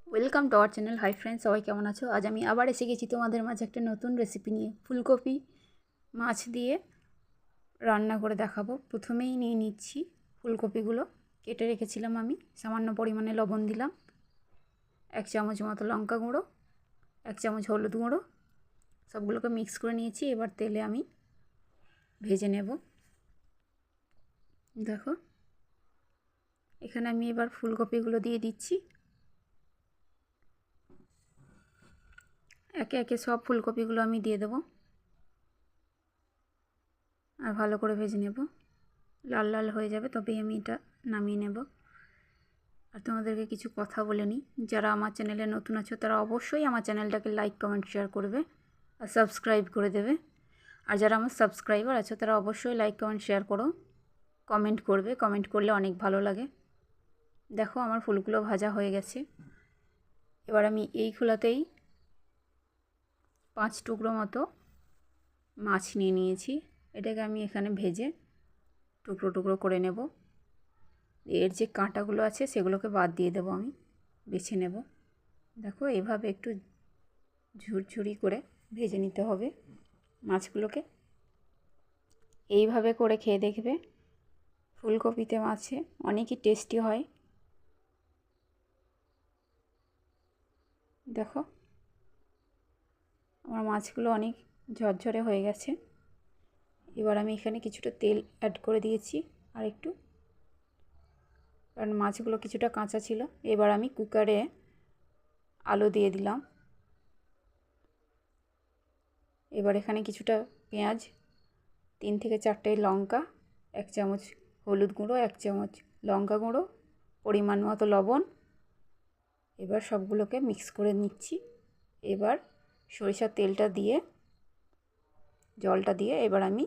Welcome to our channel. Hi friends, সবাই কেমন আছো? আজ আমি আবার এসে গেছি তোমাদের মাঝে একটা নতুন রেসিপি নিয়ে। ফুলকপি মাছ দিয়ে রান্না করে দেখাবো। প্রথমেই নিয়ে নিচ্ছি ফুলকপিগুলো, কেটে রেখেছিলাম আমি। সামান্য পরিমাণে লবণ দিলাম, 1 চামচ মতো লঙ্কা গুঁড়ো, 1 চামচ হলুদ গুঁড়ো, সবগুলোকে মিক্স করে নিয়েছি। এবার তেলে আমি ভেজে নেব। দেখো, এখানে আমি এবার ফুলকপিগুলো দিয়ে দিচ্ছি। একে একে সব ফুলকপিগুলো আমি দিয়ে দেবো আর ভালো করে ভেজে নেব। লাল লাল হয়ে যাবে তবেই আমি এটা নামিয়ে নেব। আর তোমাদেরকে কিছু কথা বলে নিই, যারা আমার চ্যানেলে নতুন আছো তারা অবশ্যই আমার চ্যানেলটাকে লাইক কমেন্ট শেয়ার করবে আর সাবস্ক্রাইব করে দেবে। আর যারা আমার সাবস্ক্রাইবার আছো তারা অবশ্যই লাইক কমেন্ট শেয়ার করো, কমেন্ট করবে। কমেন্ট করলে অনেক ভালো লাগে। দেখো, আমার ফুলগুলো ভাজা হয়ে গেছে। এবার আমি এই খোলাতেই 5 টুকরো মতো মাছ নিয়ে নিয়েছি। এটাকে আমি এখানে ভেজে টুকরো টুকরো করে নেব। এর যে কাঁটাগুলো আছে সেগুলোকে বাদ দিয়ে দেবো, আমি বেছে নেব। দেখো, এভাবে একটু ঝুরঝুরি করে ভেজে নিতে হবে মাছগুলোকে। এইভাবে করে খেয়ে দেখবে, ফুলকপিতে মাছে অনেকই টেস্টি হয়। দেখো, আমার মাছগুলো অনেক ঝরঝরে হয়ে গেছে। এবার আমি এখানে কিছুটা তেল অ্যাড করে দিয়েছি আর একটু, কারণ মাছগুলো কিছুটা কাঁচা ছিল। এবার আমি কুকারে আলু দিয়ে দিলাম। এবার এখানে কিছুটা পেঁয়াজ, 3 থেকে 4টে লঙ্কা, 1 চামচ হলুদ গুঁড়ো, 1 চামচ লঙ্কা গুঁড়ো, পরিমাণ মতো লবণ। এবার সবগুলোকে মিক্স করে নিচ্ছি। এবার সরিষার তেলটা দিয়ে, জলটা দিয়ে এবার আমি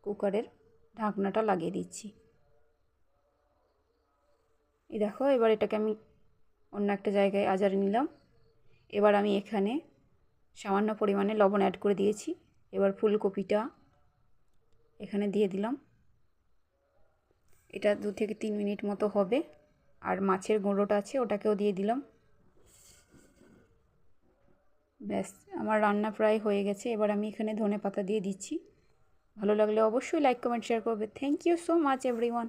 কুকারের ঢাকনাটা লাগিয়ে দিচ্ছি। এই দেখো, এবার এটাকে আমি অন্য একটা জায়গায় আজারে নিলাম। এবার আমি এখানে সামান্য পরিমাণে লবণ অ্যাড করে দিয়েছি। এবার ফুলকপিটা এখানে দিয়ে দিলাম। এটা 2 থেকে 3 মিনিট মতো হবে। আর মাছের গুঁড়োটা আছে ওটাকেও দিয়ে দিলাম। ব্যাস, আমার রান্না প্রায় হয়ে গেছে। এবার আমি এখানে ধনেপাতা দিয়ে দিচ্ছি। ভালো লাগলে অবশ্যই লাইক কমেন্ট শেয়ার করবে। Thank you so much everyone.